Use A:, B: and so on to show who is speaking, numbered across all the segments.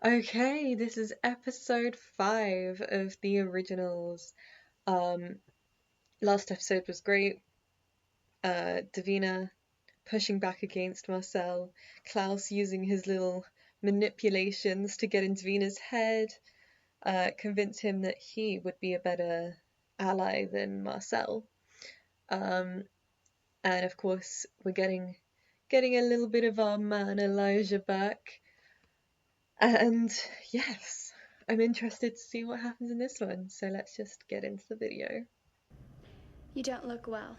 A: Okay, this is episode 5 of the originals. Um, Last episode was great. Davina pushing back against Marcel, Klaus using his little manipulations to get in Davina's head, convince him that he would be a better ally than Marcel. And of course, we're getting a little bit of our man Elijah back. And yes, I'm interested to see what happens in this one, so let's just get into the video.
B: You don't look well.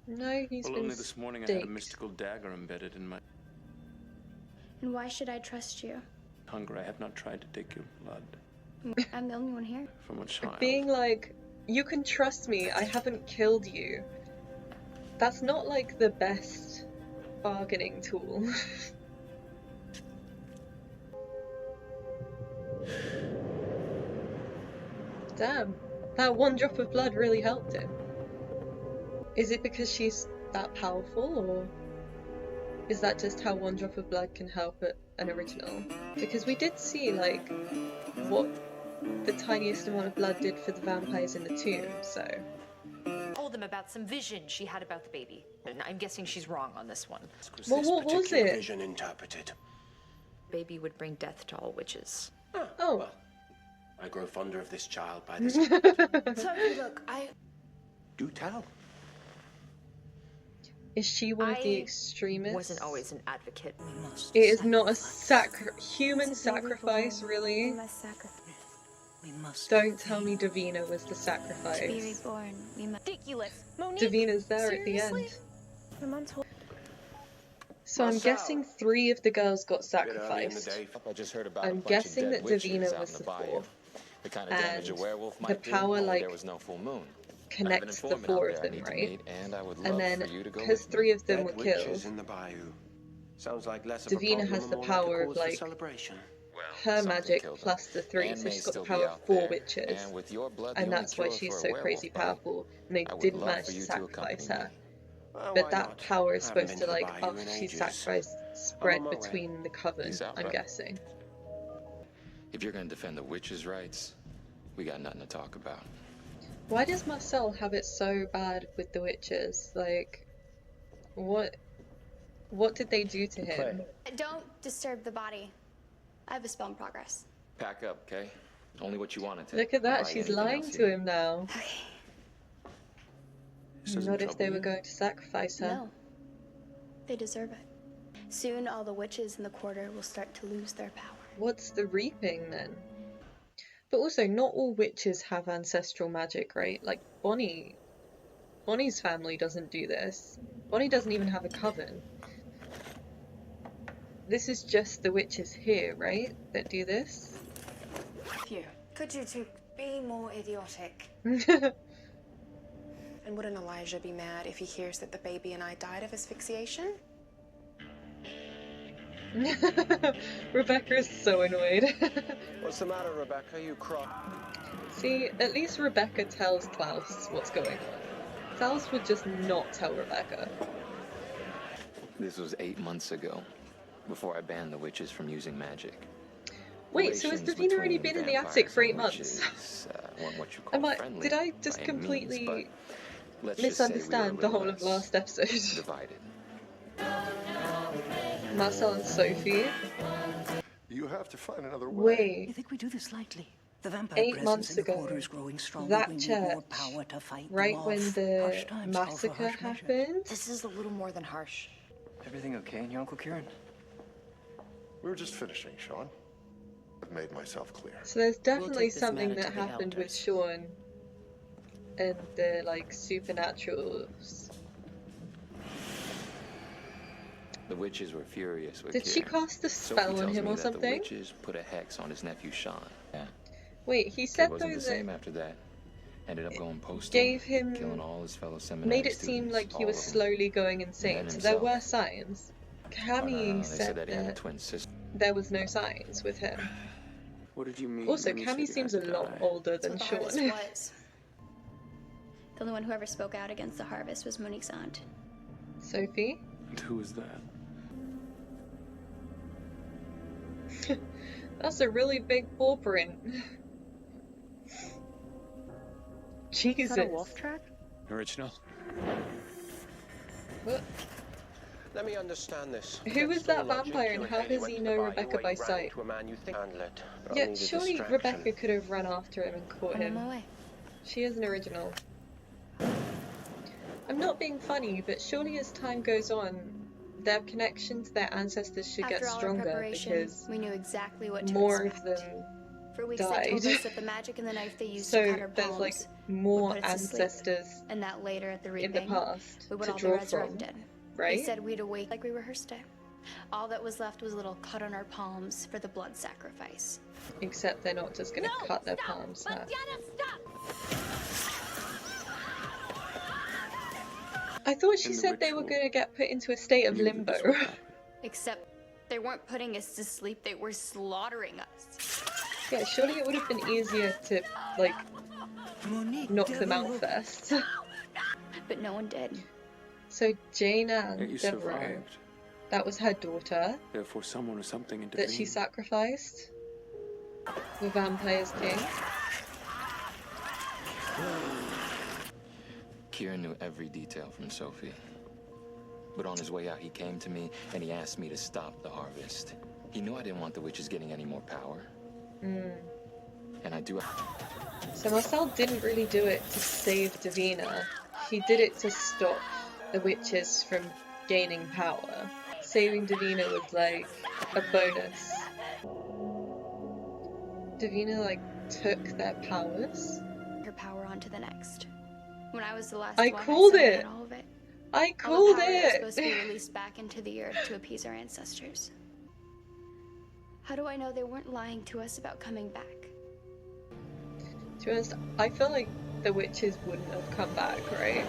A: No, he's been
C: only this morning I had a mystical dagger embedded in my
B: And why should I trust you?
C: hunger. I have not tried to take your blood
B: I'm the only one here.
C: from a child.
A: Being like, you can trust me, I haven't killed you. That's not like the best bargaining tool. Damn, that one drop of blood really helped him. Is it because she's that powerful, or is that just how one drop of blood can help an original? Because we did see, like, what the tiniest amount of blood did for the vampires in the tomb, so...
D: Told them about some vision she had about the baby. And I'm guessing she's wrong on this one.
A: Well, what was it?
E: Vision interpreted.
D: Baby would bring death to all witches.
A: Oh.
E: Well, I grow fonder of this child by this.
D: Sophie, look,
E: Do tell.
A: Is she one of the extremists?
D: wasn't always an advocate.
A: It is not a human sacrifice, really.
B: We must
A: Don't tell me Davina was the sacrifice.
B: be reborn. We must.
D: Ridiculous. Monique,
A: Davina's there
D: seriously?
A: at the end. So I'm guessing 3 of the girls got sacrificed.
F: I just heard about
A: I'm
F: a bunch
A: guessing
F: of
A: that
F: dead witches
A: Davina
F: out
A: was
F: in
A: the
F: bayou.
A: 4th.
F: The kind of damage a
A: And
F: werewolf
A: the
F: might do,
A: power,
F: only
A: like,
F: there was no full moon.
A: connects the 4 of them, right?
F: And I would love
A: And then,
F: for you to go
A: because
F: with
A: 3 of them
E: Dead
A: were
E: witches
A: killed,
E: in the bayou. Sounds like less of a
A: Davina
E: problem
A: has
E: and
A: the
E: more
A: power
E: like a
A: of,
E: cause for
A: like,
E: celebration.
A: her
F: something
A: magic
F: killed her.
A: plus the 3,
F: And
A: so
F: may
A: she's got the
F: still be
A: power of
F: out
A: 4
F: there.
A: witches.
F: And with your blood, the
A: And
F: only
A: that's why
F: cure
A: she's
F: for a
A: so
F: werewolf
A: crazy
F: bite.
A: powerful, and they
F: I would
A: didn't
F: love
A: manage
F: for
A: to
F: you to
A: sacrifice
F: accompany
A: her.
F: me.
E: Well,
A: But
E: why
A: that
E: not?
A: power is
E: I haven't
A: supposed
E: been
A: to,
E: the
A: like,
E: bayou
A: after
E: in
A: she's
E: ages.
A: sacrificed, spread
E: my way.
A: between the coven,
F: Peace out,
A: I'm
F: right?
A: guessing.
F: If you're gonna defend the witches' rights, we got nothing to talk about.
A: Why does Marcel have it so bad with the witches? Like, what did they do to him?
B: Don't disturb the body. I have a spell in progress.
F: Pack up, okay? Only what you want to take.
A: Look at
F: I'll
A: that,
F: buy
A: she's
F: anything
A: lying
F: else
A: to
F: you need.
A: him now.
B: Okay.
E: This doesn't
A: Not if they
E: trouble
A: were
E: you?
A: going to sacrifice her.
B: No. They deserve it. Soon, all the witches in the quarter will start to lose their power.
A: What's the reaping then? But also, not all witches have ancestral magic, right? Like, Bonnie's family doesn't do this. Bonnie doesn't even have a coven. This is just the witches here, right? That do this?
G: You. Could you two be more idiotic? And wouldn't Elijah be mad if he hears that the baby and I died of asphyxiation?
A: Rebecca is so annoyed.
E: What's the matter, Rebecca? You cry.
A: See, at least Rebecca tells Klaus what's going on. Klaus would just not tell Rebecca.
F: This was 8 months ago, before I banned the witches from using magic.
A: Wait, so has
F: Relations
A: Davina already
F: between
A: been in the attic for 8
F: vampires and
A: months?
F: witches, weren't what you call friendly
A: Did I just
F: by any means,
A: completely
F: but let's just say we were a
A: misunderstand the
F: little
A: whole of
F: less
A: last episode?
F: divided.
A: Marcel and Sophie.
H: You have to find another way.
A: Wait,
I: You think we do this lightly? The vampire
A: 8
I: presence
A: months
I: in the
A: ago,
I: quarter is growing stronger.
A: that
I: We need more
A: church,
I: power to fight them
A: right
I: off.
A: when
I: Harsh
A: the
I: times call for
A: massacre
I: harsh measures.
A: happened,
D: This is a little more than harsh.
C: Everything okay in your Uncle Kieran?
H: We were just finishing, Sean. I've made myself clear.
A: so there's definitely
I: take this
A: something
I: matter
A: that
I: to the
A: happened with
I: elders.
A: Sean and the, like, supernaturals.
F: The witches were furious with
A: Did she
F: Kieran.
A: cast a
F: Sophie
A: spell on
F: tells
A: him
F: me
A: or
F: that
A: something?
F: The witches put a hex on his nephew Sean. Yeah.
A: Wait, he
F: Kid
A: said
F: wasn't
A: though
F: the same
A: that
F: after that. Ended up going postal,
A: gave him,
F: killing all his fellow seminary
A: made it seem
F: students,
A: like he
F: all
A: was
F: of them.
A: slowly going insane,
F: And
A: so there
F: himself.
A: were signs.
F: Oh,
A: Cammy
F: no, they
A: said
F: said that he had a
A: that
F: twin sister.
A: there was no signs with him.
C: What did you mean?
A: Also,
C: when you
A: Cammy
C: said you had
A: seems a
C: to
A: lot
C: die?
A: older
B: That's
A: than
B: what the
A: Sean.
B: harvest was. The only one who ever spoke out against the harvest was Monique's aunt.
A: Sophie?
C: And who is that?
A: That's a really big paw print. Jesus.
J: Is that a wolf track?
C: Original.
A: What?
E: Let me understand this.
A: Who is that vampire and how does he know Rebecca by sight? Yeah, surely Rebecca could have run after him and caught
B: I'm on my
A: him.
B: way.
A: She is an original. I'm not being funny, but surely as time goes on, their connection to their ancestors should
B: After
A: get
B: all our
A: stronger
B: preparation,
A: because
B: we knew exactly what to
A: more of
B: expect.
A: them
B: For weeks they told
A: died.
B: us that the magic in the knife they used to cut
A: So
B: our
A: there's like
B: palms
A: more
B: would put us to sleep.
A: ancestors
B: And that later at the
A: in the
B: reaping,
A: past
B: we would
A: to
B: all be
A: draw from,
B: resurrected. They
A: right?
B: said we'd awake like we rehearsed it. All that was left was a little cut on our palms for the blood sacrifice.
A: Except they're not just gonna cut their palms, huh? I thought she
C: In the
A: said they were
C: ritual,
A: gonna get put into a state of
C: knew that
A: limbo.
C: this would happen.
B: Except they weren't putting us to sleep, they were slaughtering us.
A: Yeah, surely it would have been easier to, like, knock them out first.
B: But no one did.
A: So Jane
C: Yet
A: Ann
C: you
A: Devereaux,
C: survived.
A: that was her daughter
C: Therefore, someone or something
A: that
C: intervened.
A: she sacrificed. The Vampire's King.
F: Kieran knew every detail from Sophie. But on his way out, he came to me and he asked me to stop the harvest. He knew I didn't want the witches getting any more power. And I do.
A: So Marcel didn't really do it to save Davina. He did it to stop the witches from gaining power. Saving Davina was like a bonus. Davina like took their powers.
B: Her power onto the next. When I was the last
A: I
B: one,
A: called
B: I still
A: it.
B: had all of it.
A: I
B: All the
A: called
B: power that was
A: it!
B: supposed to be released back into the earth to appease our ancestors. How do I know they weren't lying to us about coming back?
A: To be honest, I feel like the witches wouldn't have come back, right?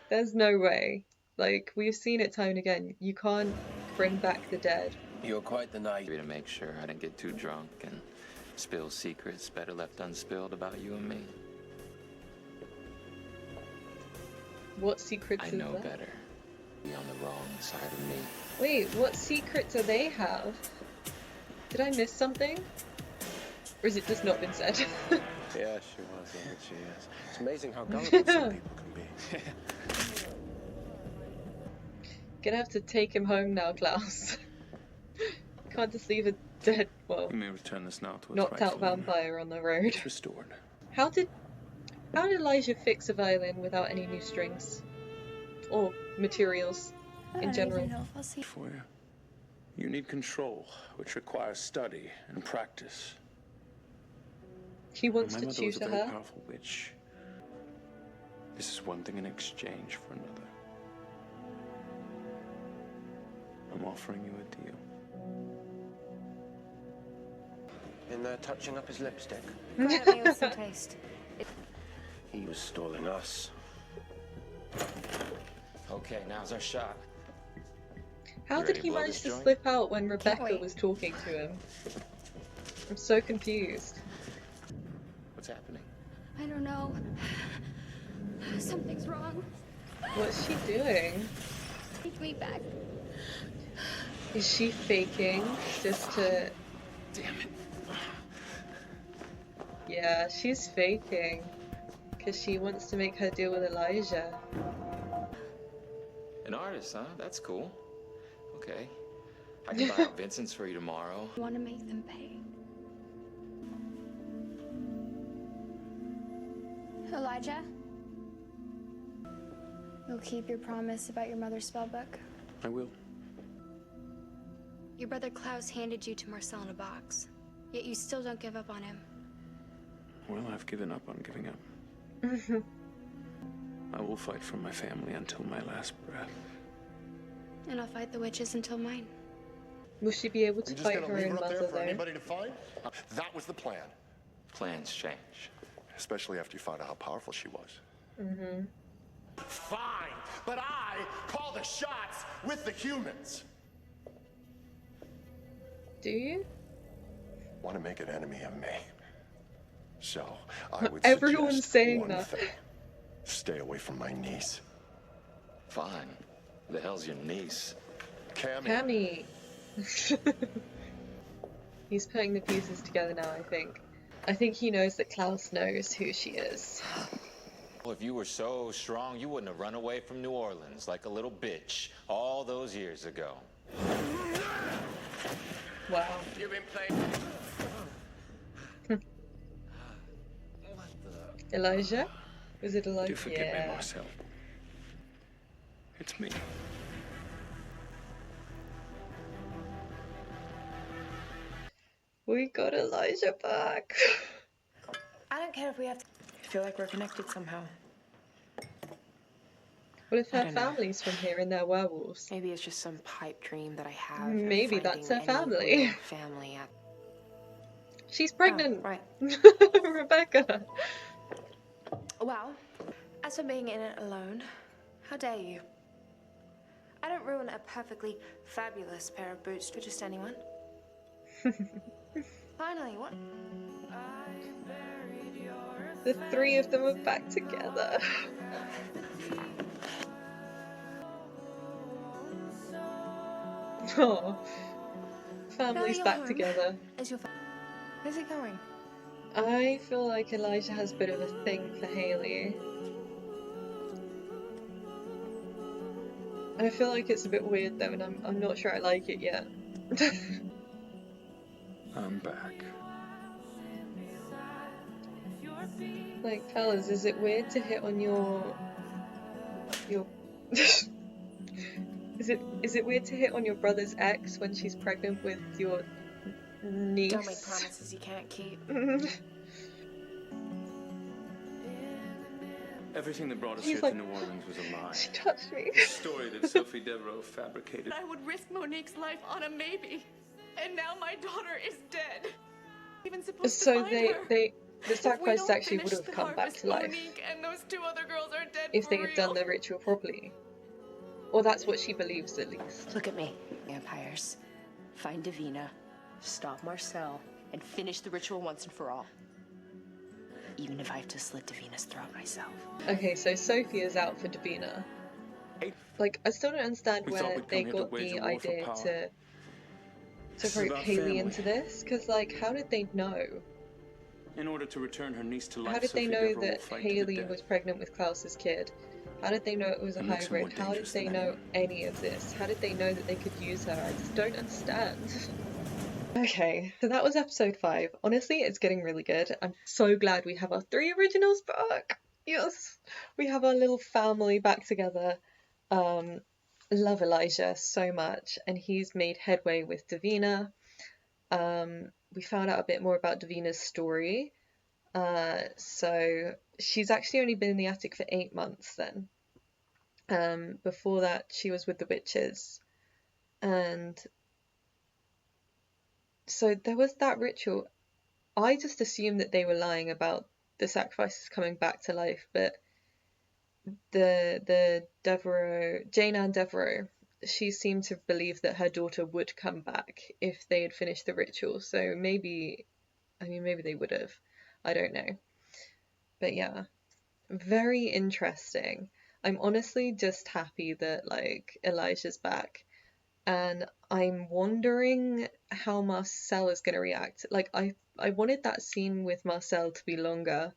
A: There's no way. Like, we've seen it time and again. You can't bring back the dead.
E: You're quite the knight.
F: To make sure I didn't get too drunk and spill secrets better left unspilled about you and me.
A: What secrets
F: I
A: is
F: know
A: that?
F: better. Be on the wrong side of me.
A: Wait, what secrets do they have? Did I miss something? Or has it just not been said?
E: Yeah, she was. Yeah, she is. It's amazing how gullible some people can be.
A: Gonna have to take him home now, Klaus. Can't just leave a dead, well,
C: You may return this now to its
A: knocked out
C: rightful owner.
A: vampire on the road.
C: It's restored.
A: How did Elijah fix a violin without any new strings? Or materials in general?
B: know if I'll see.
C: For you. You need control, which requires study and practice.
A: He wants
C: My
A: to
C: mother was
A: tutor
C: a very
A: her.
C: powerful witch. This is one thing in exchange for another. I'm offering you a deal.
E: In there touching up his lipstick.
D: Grab me with some taste.
E: He was stalling us.
F: Okay, now's our shot.
A: How
F: You
A: did
F: ready
A: he
F: to blow
A: manage
F: this
A: to
F: joint?
A: slip out when Rebecca
B: wait.
A: was talking to him? I'm so confused.
F: What's happening?
B: I don't know. Something's wrong.
A: What's she doing?
B: Take me back.
A: Is she faking just to...
F: Damn it.
A: Yeah, she's faking. Because she wants to make her deal with Elijah.
F: An artist, huh? That's cool. Okay. I can buy out Vincent's for you tomorrow.
B: I want to make them pay. Elijah? You'll keep your promise about your mother's spellbook?
C: I will.
B: Your brother Klaus handed you to Marcel in a box, yet you still don't give up on him.
C: Well, I've given up on giving up. I will fight for my family until my last breath.
B: And I'll fight the witches until mine.
A: Will she be able to
H: You just
A: fight
H: gonna
A: her
H: leave
A: own
H: her up there
A: mother
H: for
A: though?
H: anybody to find? That was the plan.
F: Plans change.
H: Especially after you found out how powerful she was.
A: Mm-hmm.
H: Fine, but I call the shots with the humans.
A: Do you?
H: Want to make an enemy of me. So, I would
A: Everyone's
H: suggest
A: saying
H: one
A: that.
H: thing. Stay away from my niece.
F: Fine. The hell's your niece?
H: Cammy.
A: Cammy. He's putting the pieces together now, I think. I think he knows that Klaus knows who she is.
F: Well, if you were so strong, you wouldn't have run away from New Orleans like a little bitch all those years ago.
A: Wow.
E: You've been playing.
A: Elijah? Was it Elijah?
C: Do forgive me, Marcel. It's me.
A: We got Elijah back.
G: I don't care if we have to. I feel like we're connected somehow.
A: What if
G: I
A: her
G: don't know.
A: family's from here and they're werewolves?
G: Maybe it's just some pipe dream that I have.
A: Maybe
G: of
A: that's her
G: finding any
A: family.
G: real family at...
A: She's pregnant.
G: Oh, right.
A: Rebecca.
G: Well, as for being in it alone, how dare you? I don't ruin a perfectly fabulous pair of boots for just anyone. Finally, what?
A: The three of them are back together. Oh, family's
G: Now that
A: back
G: you're home,
A: together.
G: Is your Where's it going?
A: I feel like Elijah has a bit of a thing for Haley. And I feel like it's a bit weird though, and I'm not sure I like it yet.
C: I'm back.
A: Like, fellas, is it weird to hit on your is it weird to hit on your brother's ex when she's pregnant with your niece?
G: Don't make promises you can't keep.
C: Everything that brought us
A: She's
C: here
A: like,
C: to New Orleans was a lie.
A: she touched me.
C: A story that Sophie Devereaux fabricated.
J: I would risk Monique's life on a maybe, and now my daughter is dead. Even supposed to
A: So
J: find her.
A: the
J: If we
A: sacrifice
J: don't
A: actually
J: finish
A: would have
J: the
A: come back
J: harvest,
A: to life
J: Monique and those two other girls are dead
A: if
J: for
A: they had done
J: real.
A: the ritual properly. Or that's what she believes, at least.
K: Look at me. Vampires. Find Davina, stop Marcel, and finish the ritual once and for all. Even if I have to slit Davina's throat myself.
A: Okay, so Sophie is out for Davina. Like, I still don't understand
C: We thought
A: where
C: we'd
A: they
C: come here to
A: got
C: wage
A: the
C: a war for
A: idea
C: power.
A: to
C: This is
A: rope
C: about
A: Haley
C: family.
A: into this, because, like, how did they know?
C: In order to return her niece to life,
A: How did they
C: Sophie
A: know
C: Devereaux will
A: that
C: fight to the
A: Haley
C: death.
A: was pregnant with Klaus's kid? How did they know it was a
C: It makes her more
A: hybrid? How did
C: dangerous
A: they
C: than
A: know
C: anyone.
A: any of this? How did they know that they could use her? I just don't understand. Okay, so that was episode 5. Honestly, it's getting really good. I'm so glad we have our 3 originals back. Yes, we have our little family back together. Love Elijah so much, and he's made headway with Davina. We found out a bit more about Davina's story. So she's actually only been in the attic for 8 months then. Before that, she was with the witches. And so there was that ritual. I just assumed that they were lying about the sacrifices coming back to life, but the Devereaux, Jane Ann Devereaux, she seemed to believe that her daughter would come back if they had finished the ritual. So maybe they would have. I don't know. But yeah, very interesting. I'm honestly just happy that, like, Elijah's back. And I'm wondering how Marcel is going to react. Like, I wanted that scene with Marcel to be longer,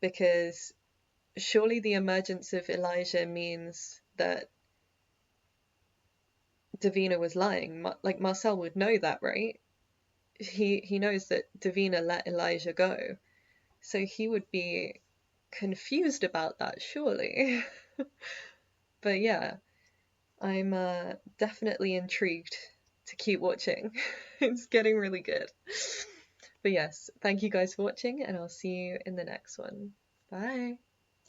A: because surely the emergence of Elijah means that Davina was lying. Like, Marcel would know that, right? He knows that Davina let Elijah go. So he would be confused about that, surely. But yeah, I'm definitely intrigued to keep watching. It's getting really good. But yes, thank you guys for watching, and I'll see you in the next one. Bye!